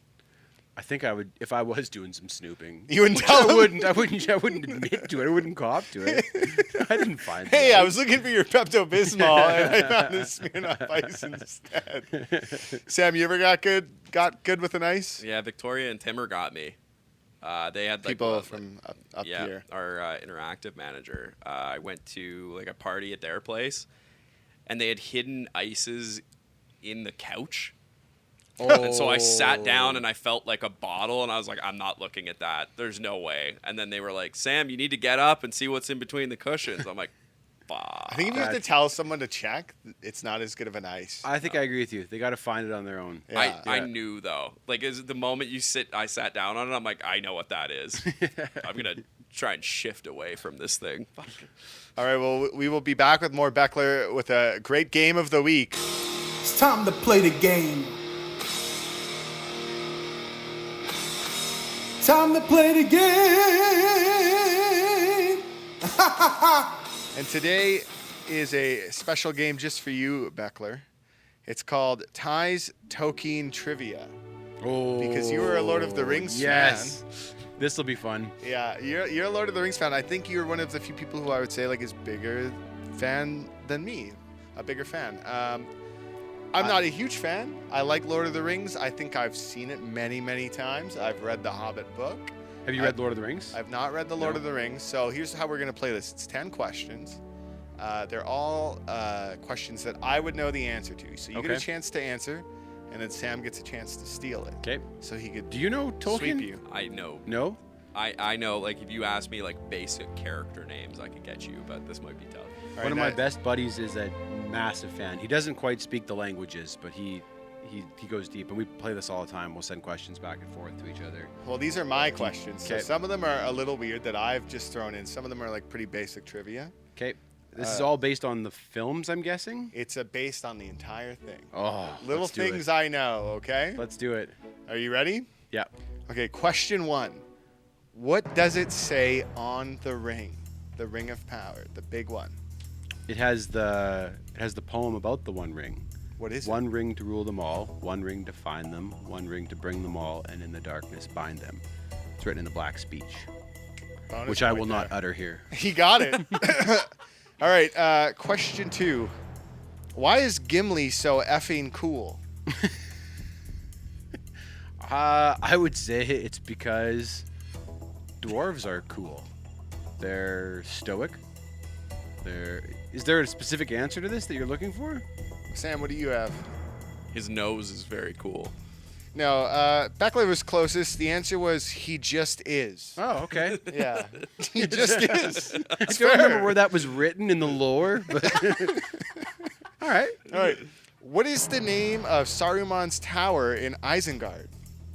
[SPEAKER 4] I think I would if I was doing some snooping.
[SPEAKER 1] You wouldn't
[SPEAKER 4] Which
[SPEAKER 1] tell
[SPEAKER 4] I
[SPEAKER 1] him?
[SPEAKER 4] wouldn't. I wouldn't admit to it. I wouldn't cop to it. I didn't find.
[SPEAKER 1] Hey,
[SPEAKER 4] that.
[SPEAKER 1] I was looking for your Pepto Bismol, and I found this Smirnoff Ice instead. Sam, you ever got good with an ice?
[SPEAKER 5] Yeah, Victoria and Timmer got me. They had like
[SPEAKER 1] People from up
[SPEAKER 5] yeah,
[SPEAKER 1] here.
[SPEAKER 5] our interactive manager. I went to like a party at their place, and they had hidden ices in the couch. And so I sat down and I felt like a bottle, and I was like, I'm not looking at that. There's no way. And then they were like, Sam, you need to get up and see what's in between the cushions. I'm like, fuck.
[SPEAKER 1] I think if you have to tell someone to check, it's not as good of an ice.
[SPEAKER 4] I think I agree with you. They got to find it on their own.
[SPEAKER 1] Yeah.
[SPEAKER 5] I knew though. Like, is the moment I sat down on it, I'm like, I know what that is. I'm gonna try and shift away from this thing.
[SPEAKER 1] All right, well, we will be back with more Beckler with a great game of the week.
[SPEAKER 6] It's time to play the game. Time to play the game.
[SPEAKER 1] And today is a special game just for you, Beckler. It's called Ty's Tolkien Trivia.
[SPEAKER 4] Oh,
[SPEAKER 1] Because you were a Lord of the Rings
[SPEAKER 4] yes. This will be fun.
[SPEAKER 1] Yeah, you're a Lord of the Rings fan. I think you're one of the few people who I would say like is bigger fan than me, a bigger fan. I'm not a huge fan. I like Lord of the Rings. I think I've seen it many, many times. I've read the Hobbit book.
[SPEAKER 4] Have you read Lord of the Rings?
[SPEAKER 1] I've not read the Lord of the Rings. So here's how we're going to play this. It's 10 questions. They're all questions that I would know the answer to. So you get a
[SPEAKER 4] Okay.
[SPEAKER 1] chance to answer, and then Sam gets a chance to steal it.
[SPEAKER 4] Okay.
[SPEAKER 1] So he could
[SPEAKER 4] Do you know Tolkien?
[SPEAKER 1] sweep you.
[SPEAKER 5] I know.
[SPEAKER 4] No.
[SPEAKER 5] I know. Like, if you ask me like basic character names, I could get you, but this might be tough.
[SPEAKER 1] All
[SPEAKER 4] One of
[SPEAKER 1] right,
[SPEAKER 4] my
[SPEAKER 1] now-
[SPEAKER 4] best buddies is a massive fan. He doesn't quite speak the languages, but he goes deep, and we play this all the time. We'll send questions back and forth to each other.
[SPEAKER 1] Well, these are my questions. So
[SPEAKER 4] Okay.
[SPEAKER 1] some of them are a little weird that I've just thrown in. Some of them are like pretty basic trivia.
[SPEAKER 4] Okay. This is all based on the films, I'm guessing.
[SPEAKER 1] It's based on the entire thing.
[SPEAKER 4] Oh,
[SPEAKER 1] Little
[SPEAKER 4] let's do
[SPEAKER 1] things
[SPEAKER 4] it.
[SPEAKER 1] I know, okay?
[SPEAKER 4] Let's do it.
[SPEAKER 1] Are you ready?
[SPEAKER 4] Yeah.
[SPEAKER 1] Okay, question 1. What does it say on the ring? The Ring of Power, the big one.
[SPEAKER 4] It has the poem about the One Ring.
[SPEAKER 1] What is
[SPEAKER 4] One ring to rule them all, one ring to find them, one ring to bring them all, and in the darkness bind them. It's written in the Black Speech,
[SPEAKER 1] it? Bonus
[SPEAKER 4] which I
[SPEAKER 1] point
[SPEAKER 4] will not
[SPEAKER 1] there.
[SPEAKER 4] utter here.
[SPEAKER 1] He got it. All right, question 2. Why is Gimli so effing cool?
[SPEAKER 4] I would say it's because dwarves are cool. They're stoic. Is there a specific answer to this that you're looking for?
[SPEAKER 1] Sam, what do you have?
[SPEAKER 5] His nose is very cool.
[SPEAKER 1] No, Beckler was closest. The answer was he just is.
[SPEAKER 4] Oh, okay.
[SPEAKER 1] Yeah, he just is.
[SPEAKER 4] I don't remember where that was written in the lore, but all right.
[SPEAKER 1] All right. What is the name of Saruman's tower in Isengard?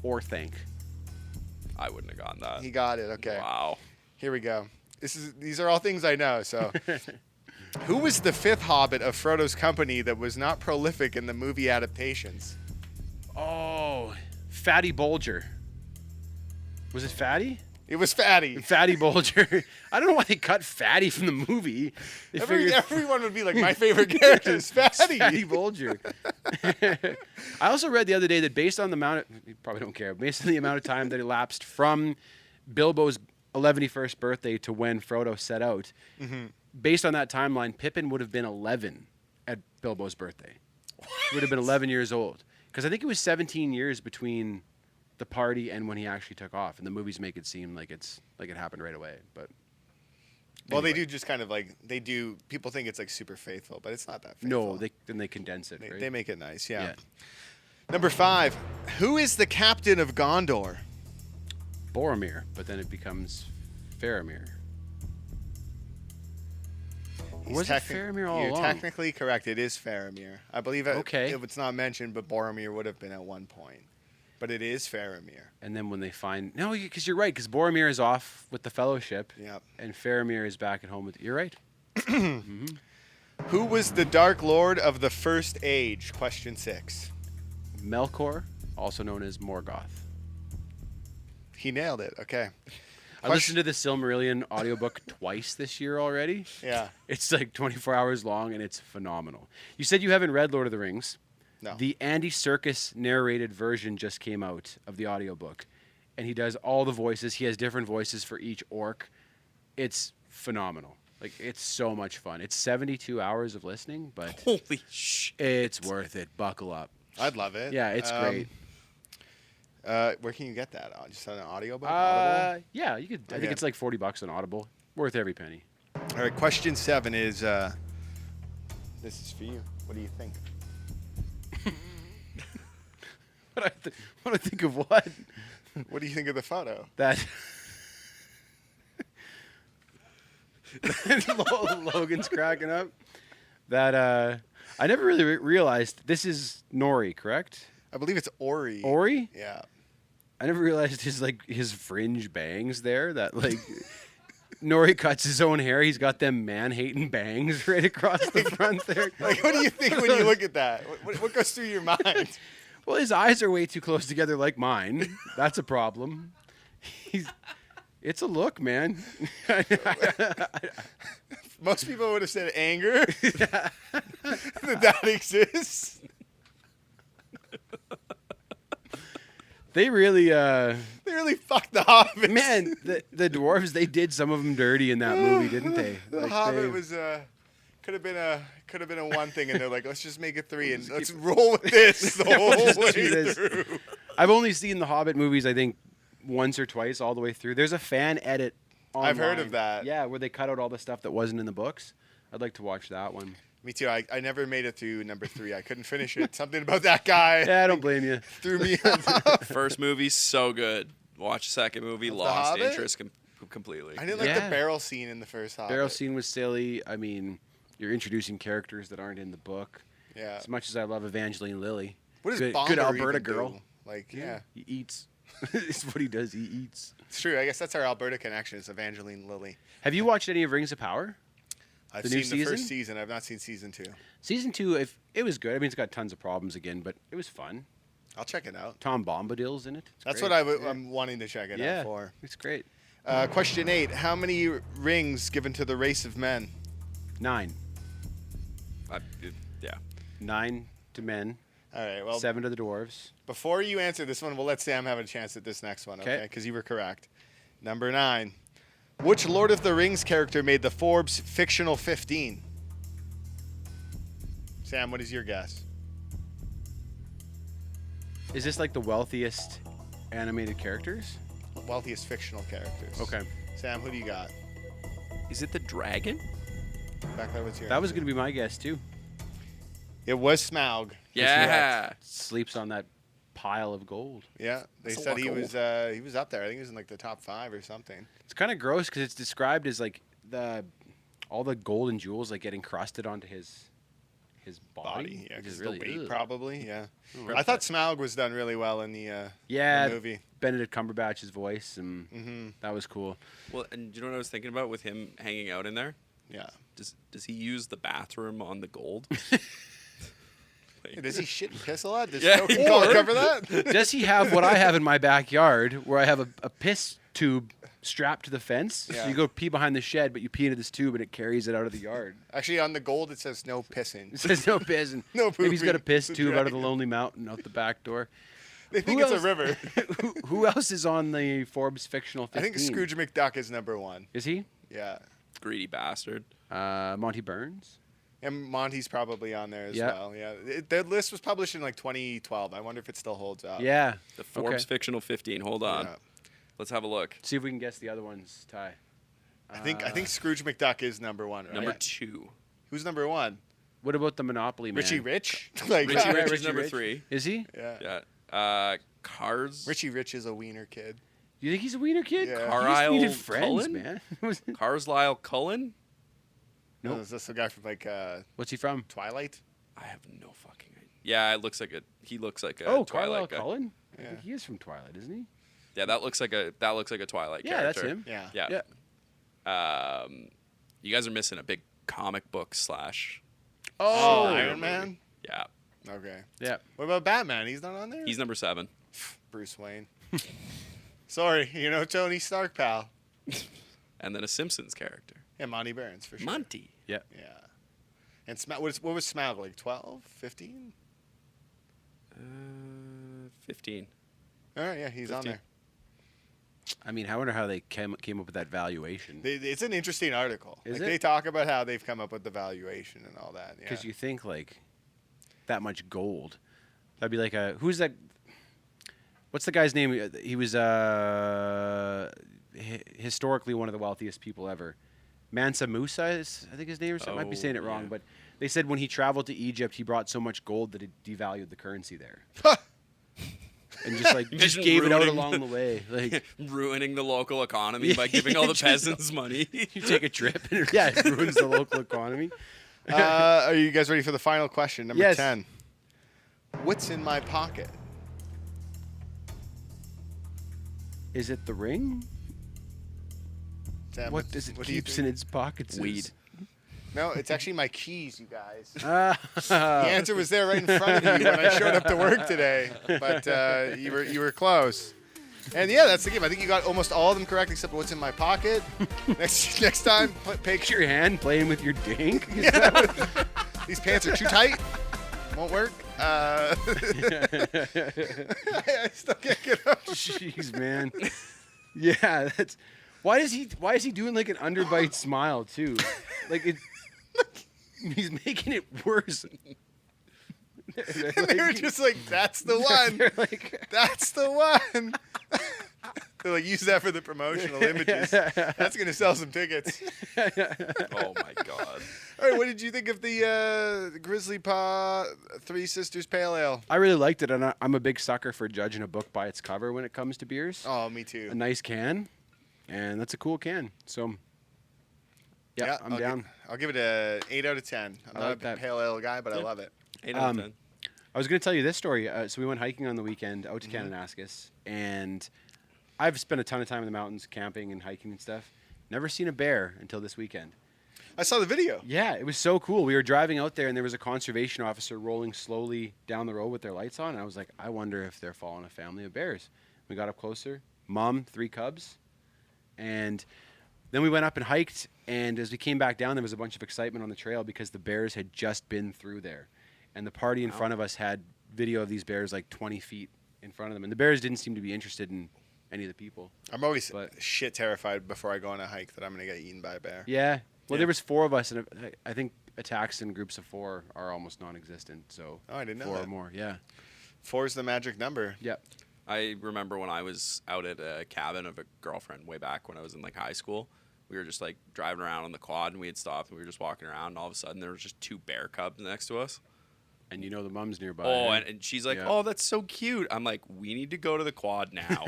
[SPEAKER 4] Or thank.
[SPEAKER 5] I wouldn't have gotten that.
[SPEAKER 1] He got it. Okay.
[SPEAKER 5] Wow.
[SPEAKER 1] Here we go. These are all things I know. So, who was the 5th Hobbit of Frodo's company that was not prolific in the movie adaptations?
[SPEAKER 4] Oh, Fatty Bolger. Was it Fatty?
[SPEAKER 1] It was Fatty.
[SPEAKER 4] Fatty Bolger. I don't know why they cut Fatty from the movie. They figured
[SPEAKER 1] Everyone would be like, my favorite character is Fatty.
[SPEAKER 4] Fatty Bolger. I also read the other day that based on the amount of, you probably don't care, based on the amount of time that elapsed from Bilbo's 111st birthday to when Frodo set out, based on that timeline, Pippin would have been 11 at Bilbo's birthday. He would have been 11 years old. Because I think it was 17 years between the party and when he actually took off, and the movies make it seem like it happened right away. But
[SPEAKER 1] Well, they
[SPEAKER 4] anyway.
[SPEAKER 1] do just kind of like, people think it's like super faithful, but it's not that faithful.
[SPEAKER 4] No, they condense it. Right?
[SPEAKER 1] They make it nice, yeah.
[SPEAKER 4] Yeah.
[SPEAKER 1] Number 5. Who is the captain of Gondor?
[SPEAKER 4] Boromir, but then it becomes Faramir. Was it Faramir all
[SPEAKER 1] You're
[SPEAKER 4] along?
[SPEAKER 1] technically correct. It is Faramir. I believe
[SPEAKER 4] Okay.
[SPEAKER 1] it's not mentioned, but Boromir would have been at one point. But it is Faramir.
[SPEAKER 4] And then when they find because you're right, because Boromir is off with the Fellowship,
[SPEAKER 1] Yep.
[SPEAKER 4] and Faramir is back at home with. You're right.
[SPEAKER 1] Who was the Dark Lord of the First Age? Question 6.
[SPEAKER 4] Melkor, also known as Morgoth.
[SPEAKER 1] He nailed it. Okay.
[SPEAKER 4] I listened to the Silmarillion audiobook twice this year already.
[SPEAKER 1] Yeah.
[SPEAKER 4] It's like 24 hours long, and it's phenomenal. You said you haven't read Lord of the Rings.
[SPEAKER 1] No.
[SPEAKER 4] The Andy Serkis narrated version just came out of the audiobook. and he does all the voices. He has different voices for each orc. It's phenomenal. Like, it's so much fun. It's 72 hours of listening, but
[SPEAKER 5] Holy shit.
[SPEAKER 4] it's worth it. Buckle up.
[SPEAKER 1] I'd love it.
[SPEAKER 4] Yeah, it's great.
[SPEAKER 1] Where can you get that on? Just on an audiobook? Audible?
[SPEAKER 4] Yeah, you could. I think
[SPEAKER 1] Okay.
[SPEAKER 4] it's like $40 on Audible. Worth every penny.
[SPEAKER 1] All right, question 7 is, this is for you. What do you think?
[SPEAKER 4] What I think of what?
[SPEAKER 1] What do you think of the photo?
[SPEAKER 4] That Logan's cracking up. That I never really realized this is Nori, correct?
[SPEAKER 1] I believe it's Ori.
[SPEAKER 4] Ori?
[SPEAKER 1] Yeah.
[SPEAKER 4] I never realized his fringe bangs there. That like Nori cuts his own hair. He's got them man-hating bangs right across the front there.
[SPEAKER 1] Like, what do you think when you look at that? What goes through your mind?
[SPEAKER 4] Well, his eyes are way too close together like mine. That's a problem. It's a look, man.
[SPEAKER 1] Most people would have said anger that exists.
[SPEAKER 4] They really,
[SPEAKER 1] They really fucked the Hobbit.
[SPEAKER 4] man, the dwarves, they did some of them dirty in that movie, didn't they?
[SPEAKER 1] The
[SPEAKER 4] Like,
[SPEAKER 1] Hobbit was could have been a one thing, and they're like, let's just make it 3 and let's roll with this the whole
[SPEAKER 4] just
[SPEAKER 1] way
[SPEAKER 4] do this.
[SPEAKER 1] through.
[SPEAKER 4] I've only seen the Hobbit movies, I think, once or twice all the way through. There's a fan edit online.
[SPEAKER 1] I've heard of that.
[SPEAKER 4] Yeah, where they cut out all the stuff that wasn't in the books. I'd like to watch that one.
[SPEAKER 1] Me too. I never made it through number 3. I couldn't finish it. Something about that guy
[SPEAKER 4] Yeah, I don't blame you.
[SPEAKER 1] threw me off.
[SPEAKER 5] First movie, so good. Watch the second movie,
[SPEAKER 1] The
[SPEAKER 5] lost
[SPEAKER 1] Hobbit?
[SPEAKER 5] interest completely.
[SPEAKER 1] I didn't like
[SPEAKER 4] Yeah.
[SPEAKER 1] the barrel scene in the first Hobbit.
[SPEAKER 4] Barrel scene was silly. I mean, you're introducing characters that aren't in the book.
[SPEAKER 1] Yeah.
[SPEAKER 4] As much as I love Evangeline Lilly.
[SPEAKER 1] What does
[SPEAKER 4] good
[SPEAKER 1] Bomber
[SPEAKER 4] Alberta
[SPEAKER 1] even
[SPEAKER 4] girl.
[SPEAKER 1] do? Like, yeah.
[SPEAKER 4] He eats. It's what he does. He eats.
[SPEAKER 1] It's true. I guess that's our Alberta connection. It's Evangeline Lilly.
[SPEAKER 4] Have you watched any of Rings of Power?
[SPEAKER 1] I've
[SPEAKER 4] The
[SPEAKER 1] seen
[SPEAKER 4] new
[SPEAKER 1] the first
[SPEAKER 4] season?
[SPEAKER 1] season. I've not seen season 2.
[SPEAKER 4] Season 2, if it was good. I mean, it's got tons of problems again, but it was fun.
[SPEAKER 1] I'll check it out.
[SPEAKER 4] Tom Bombadil's in it. It's
[SPEAKER 1] That's
[SPEAKER 4] great.
[SPEAKER 1] what I'm wanting to check it
[SPEAKER 4] Yeah,
[SPEAKER 1] out for.
[SPEAKER 4] it's great.
[SPEAKER 1] Question 8. How many rings given to the race of men?
[SPEAKER 4] 9.
[SPEAKER 5] Yeah.
[SPEAKER 4] 9 to men.
[SPEAKER 1] All right. Well,
[SPEAKER 4] 7 to the dwarves.
[SPEAKER 1] before you answer this one, we'll let Sam have a chance at this next one, okay?
[SPEAKER 4] 'Kay.
[SPEAKER 1] Because you were correct. Number 9. Which Lord of the Rings character made the Forbes fictional 15? Sam, what is your guess?
[SPEAKER 4] Is this like the wealthiest animated characters?
[SPEAKER 1] Wealthiest fictional characters.
[SPEAKER 4] Okay.
[SPEAKER 1] Sam, who do you got?
[SPEAKER 5] Is it the dragon?
[SPEAKER 1] Beckler, what's your
[SPEAKER 4] That was
[SPEAKER 1] answer?
[SPEAKER 4] going to be my guess, too.
[SPEAKER 1] It was Smaug.
[SPEAKER 5] Yeah.
[SPEAKER 4] Sleeps on that pile of gold.
[SPEAKER 1] Yeah, they
[SPEAKER 5] That's a
[SPEAKER 1] said
[SPEAKER 5] lot
[SPEAKER 1] he
[SPEAKER 5] of
[SPEAKER 1] was up there. I think he was in like the top 5 or something.
[SPEAKER 4] It's kind of gross because it's described as like all the gold and jewels like get encrusted onto his body.
[SPEAKER 1] Yeah,
[SPEAKER 4] which is
[SPEAKER 1] because
[SPEAKER 4] really
[SPEAKER 1] the weight
[SPEAKER 4] ugh.
[SPEAKER 1] probably. Yeah,
[SPEAKER 4] Oh,
[SPEAKER 1] I thought Smaug was done really well in the
[SPEAKER 4] Yeah,
[SPEAKER 1] the movie.
[SPEAKER 4] Benedict Cumberbatch's voice, and that was cool.
[SPEAKER 5] Well, and do you know what I was thinking about with him hanging out in there?
[SPEAKER 1] Yeah.
[SPEAKER 5] Does he use the bathroom on the gold?
[SPEAKER 1] Hey, does he shit and piss a lot? Does
[SPEAKER 5] Yeah.
[SPEAKER 1] Tolkien call cover that?
[SPEAKER 4] Does he have what I have in my backyard, where I have a piss tube strapped to the fence?
[SPEAKER 1] Yeah.
[SPEAKER 4] So you go pee behind the shed, but you pee into this tube and it carries it out of the yard.
[SPEAKER 1] Actually, on the gold it says no pissing.
[SPEAKER 4] It says no pissing.
[SPEAKER 1] No
[SPEAKER 4] Maybe he's got a
[SPEAKER 1] pooping.
[SPEAKER 4] piss
[SPEAKER 1] It's a
[SPEAKER 4] tube out of the
[SPEAKER 1] dragon.
[SPEAKER 4] Lonely Mountain out the back door.
[SPEAKER 1] They think
[SPEAKER 4] Who
[SPEAKER 1] it's
[SPEAKER 4] else-
[SPEAKER 1] a river.
[SPEAKER 4] Who else is on the Forbes fictional 15?
[SPEAKER 1] I think Scrooge McDuck is number 1.
[SPEAKER 4] Is he?
[SPEAKER 1] Yeah.
[SPEAKER 5] Greedy bastard.
[SPEAKER 4] Monty Burns?
[SPEAKER 1] And Monty's probably on there as
[SPEAKER 4] Yeah.
[SPEAKER 1] well. Yeah. The list was published in like 2012. I wonder if it still holds up.
[SPEAKER 4] Yeah.
[SPEAKER 5] The Forbes
[SPEAKER 4] Okay.
[SPEAKER 5] fictional 15. Hold on.
[SPEAKER 1] Yeah.
[SPEAKER 5] Let's have a look.
[SPEAKER 4] See if we can guess the other ones, Ty.
[SPEAKER 1] I think Scrooge McDuck is number 1, right?
[SPEAKER 5] Number 2.
[SPEAKER 1] Who's number 1?
[SPEAKER 4] What about the Monopoly Man?
[SPEAKER 1] Richie Rich? Like
[SPEAKER 5] Richie Rich is
[SPEAKER 4] Richie
[SPEAKER 5] number
[SPEAKER 4] Rich.
[SPEAKER 5] 3.
[SPEAKER 4] Is he?
[SPEAKER 1] Yeah.
[SPEAKER 5] Yeah. Cars.
[SPEAKER 1] Richie Rich is a wiener kid.
[SPEAKER 4] You think he's a wiener kid?
[SPEAKER 1] Yeah.
[SPEAKER 4] He just
[SPEAKER 5] Carlisle
[SPEAKER 4] needed friends,
[SPEAKER 5] Cullen?
[SPEAKER 4] man.
[SPEAKER 5] Carlisle Cullen.
[SPEAKER 1] No, is this the guy from like
[SPEAKER 4] What's he from?
[SPEAKER 1] Twilight?
[SPEAKER 5] I have no fucking idea. Yeah, it looks like a. He looks like a
[SPEAKER 4] Oh,
[SPEAKER 5] Twilight
[SPEAKER 4] Carlisle
[SPEAKER 5] guy.
[SPEAKER 4] Cullen? I
[SPEAKER 1] Yeah.
[SPEAKER 4] think he is from Twilight, isn't he?
[SPEAKER 5] Yeah, that looks like a Twilight
[SPEAKER 4] Yeah, that's
[SPEAKER 5] character.
[SPEAKER 4] him.
[SPEAKER 1] Yeah.
[SPEAKER 5] Yeah.
[SPEAKER 4] Yeah.
[SPEAKER 5] You guys are missing a big comic book slash.
[SPEAKER 1] Oh,
[SPEAKER 5] Superhero
[SPEAKER 1] Iron
[SPEAKER 5] movie.
[SPEAKER 1] Man?
[SPEAKER 5] Yeah.
[SPEAKER 1] Okay.
[SPEAKER 4] Yeah.
[SPEAKER 1] What about Batman? He's not on there?
[SPEAKER 5] He's number 7.
[SPEAKER 1] Bruce Wayne. Sorry, Tony Stark, pal.
[SPEAKER 5] And then a Simpsons character.
[SPEAKER 1] Yeah, Monty Burns, for sure.
[SPEAKER 5] Monty.
[SPEAKER 4] Yeah.
[SPEAKER 1] Yeah. And what was Smaug, like 12, 15?
[SPEAKER 5] 15.
[SPEAKER 1] All right, yeah, he's on
[SPEAKER 5] 15.
[SPEAKER 1] there.
[SPEAKER 4] I mean, I wonder how they came up with that valuation.
[SPEAKER 1] It's an interesting article.
[SPEAKER 4] Is
[SPEAKER 1] Like,
[SPEAKER 4] it?
[SPEAKER 1] they talk about how they've come up with the valuation and all that. Yeah.
[SPEAKER 4] Because you think like that much gold, that'd be like who's that? What's the guy's name? He was historically one of the wealthiest people ever. Mansa Musa is, I think his name, or something. I might be saying it wrong,
[SPEAKER 5] yeah.
[SPEAKER 4] but they said when he traveled to Egypt, he brought so much gold that it devalued the currency there. And just like just
[SPEAKER 5] Imagine
[SPEAKER 4] gave it out
[SPEAKER 5] ruining
[SPEAKER 4] along the way. Like
[SPEAKER 5] ruining the local economy by giving all the peasants money.
[SPEAKER 4] you take a trip and it ruins the local economy.
[SPEAKER 1] Are you guys ready for the final question? Number
[SPEAKER 4] Yes.
[SPEAKER 1] 10. What's in my pocket?
[SPEAKER 4] Is it the ring?
[SPEAKER 1] Sam,
[SPEAKER 4] What does it
[SPEAKER 1] what do you
[SPEAKER 4] keeps in
[SPEAKER 1] think?
[SPEAKER 4] its pockets?
[SPEAKER 5] Weed.
[SPEAKER 1] No, it's actually my keys, you guys.
[SPEAKER 4] Ah.
[SPEAKER 1] The answer was there right in front of you when I showed up to work today, but you were close. And yeah, that's the game. I think you got almost all of them correct except what's in my pocket. Next time, pay
[SPEAKER 4] Picture your hand playing with your dink.
[SPEAKER 1] These pants are too tight. Won't work. I still can't get up.
[SPEAKER 4] Jeez, man. Yeah, that's why is he doing like an underbite smile too? Like it, he's making it worse.
[SPEAKER 1] And they were just like, "That's the one.
[SPEAKER 4] They're like,
[SPEAKER 1] That's the one." They're like, use that for the promotional images. That's gonna sell some tickets.
[SPEAKER 5] Oh my god.
[SPEAKER 1] All right, what did you think of the Grizzly Paw Three Sisters Pale Ale?
[SPEAKER 4] I really liked it, and I'm a big sucker for judging a book by its cover when it comes to beers.
[SPEAKER 1] Oh, me too.
[SPEAKER 4] A nice can, and that's a cool can. So, yeah, I'm down.
[SPEAKER 1] I'll give it a 8 out of 10. I'm
[SPEAKER 4] I
[SPEAKER 1] not
[SPEAKER 4] like
[SPEAKER 1] a
[SPEAKER 4] that.
[SPEAKER 1] pale ale guy, but I love it.
[SPEAKER 5] 8 out of 10.
[SPEAKER 4] I was going to tell you this story. So we went hiking on the weekend out to Kananaskis, and I've spent a ton of time in the mountains camping and hiking and stuff. Never seen a bear until this weekend.
[SPEAKER 1] I saw the video.
[SPEAKER 4] Yeah, it was so cool. We were driving out there, and there was a conservation officer rolling slowly down the road with their lights on, and I was like, I wonder if they're following a family of bears. We got up closer. Mom, 3 cubs. And then we went up and hiked, and as we came back down, there was a bunch of excitement on the trail because the bears had just been through there. And the party in front of us had video of these bears like 20 feet in front of them. And the bears didn't seem to be interested in any of the people.
[SPEAKER 1] I'm always
[SPEAKER 4] But-
[SPEAKER 1] shit terrified before I go on a hike that I'm going to get eaten by a bear.
[SPEAKER 4] Yeah. Well, there was 4 of us, and I think attacks in groups of 4 are almost non-existent. So
[SPEAKER 1] Oh, I didn't know
[SPEAKER 4] 4 or
[SPEAKER 1] that.
[SPEAKER 4] more. Yeah.
[SPEAKER 1] 4 is the magic number.
[SPEAKER 4] Yep.
[SPEAKER 5] I remember when I was out at a cabin of a girlfriend way back when I was in like high school. We were just like driving around on the quad, and we had stopped, and we were just walking around, and all of a sudden there was just 2 bear cubs next to us.
[SPEAKER 4] And you know the mom's nearby.
[SPEAKER 5] Oh,
[SPEAKER 4] eh?
[SPEAKER 5] and she's like,
[SPEAKER 4] Yeah.
[SPEAKER 5] "Oh, that's so cute." I'm like, "We need to go to the quad now."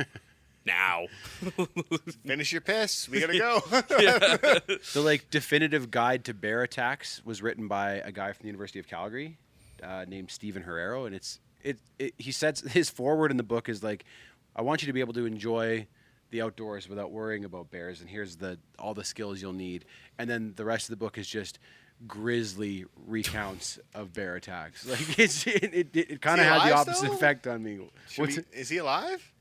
[SPEAKER 5] Now.
[SPEAKER 1] Finish your piss. We got to go.
[SPEAKER 4] The like definitive guide to bear attacks was written by a guy from the University of Calgary named Stephen Herrero, and he says his foreword in the book is like, I want you to be able to enjoy the outdoors without worrying about bears, and here's all the skills you'll need. And then the rest of the book is just grisly recounts of bear attacks. Like it kind of
[SPEAKER 1] he
[SPEAKER 4] had the
[SPEAKER 1] alive
[SPEAKER 4] opposite
[SPEAKER 1] still?
[SPEAKER 4] effect on me.
[SPEAKER 1] Is he alive?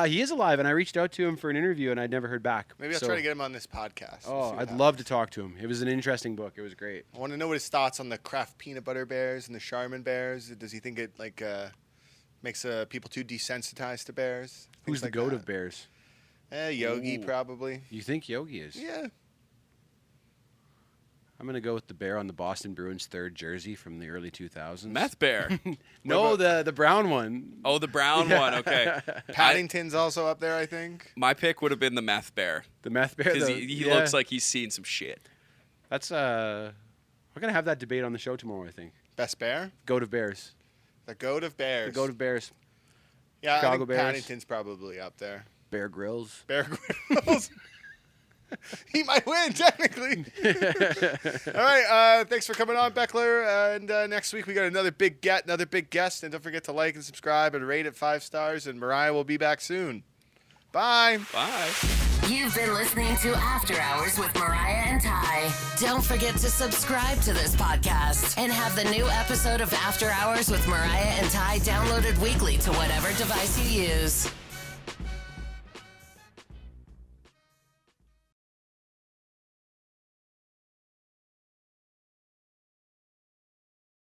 [SPEAKER 4] He is alive, and I reached out to him for an interview, and I'd never heard back.
[SPEAKER 1] Maybe I'll
[SPEAKER 4] So-
[SPEAKER 1] try to get him on this podcast.
[SPEAKER 4] Oh,
[SPEAKER 1] See what
[SPEAKER 4] I'd
[SPEAKER 1] happens.
[SPEAKER 4] love to talk to him. It was an interesting book. It was great.
[SPEAKER 1] I want to know what his thoughts on the Kraft peanut butter bears and the Charmin bears. Does he think it like makes people too desensitized to bears?
[SPEAKER 4] Who's
[SPEAKER 1] Things
[SPEAKER 4] the
[SPEAKER 1] like
[SPEAKER 4] goat
[SPEAKER 1] that.
[SPEAKER 4] of bears?
[SPEAKER 1] Yogi
[SPEAKER 4] Ooh.
[SPEAKER 1] probably.
[SPEAKER 4] You think Yogi is?
[SPEAKER 1] Yeah.
[SPEAKER 4] I'm going to go with the bear on the Boston Bruins 3rd jersey from the early 2000s.
[SPEAKER 5] Meth bear.
[SPEAKER 4] No, the brown one.
[SPEAKER 5] Oh, the brown one. Okay.
[SPEAKER 1] Paddington's also up there, I think.
[SPEAKER 5] My pick would have been the meth bear
[SPEAKER 4] The meth bear.
[SPEAKER 5] because
[SPEAKER 4] the-
[SPEAKER 5] he
[SPEAKER 4] yeah.
[SPEAKER 5] looks like he's seen some shit.
[SPEAKER 4] That's we're going to have that debate on the show tomorrow, I think.
[SPEAKER 1] Best bear?
[SPEAKER 4] Goat of bears.
[SPEAKER 1] The goat of bears.
[SPEAKER 4] The goat of bears.
[SPEAKER 1] yeah, I
[SPEAKER 4] Chicago
[SPEAKER 1] think
[SPEAKER 4] Bears.
[SPEAKER 1] Paddington's probably up there.
[SPEAKER 4] Bear Grylls.
[SPEAKER 1] Bear Grylls. He might win, technically. All right, thanks for coming on, Beckler. And next week we got another big guest. And don't forget to like and subscribe and rate it 5 stars. And Mariah will be back soon. Bye.
[SPEAKER 5] Bye.
[SPEAKER 2] You've been listening to After Hours with Mariah and Ty. Don't forget to subscribe to this podcast and have the new episode of After Hours with Mariah and Ty downloaded weekly to whatever device you use.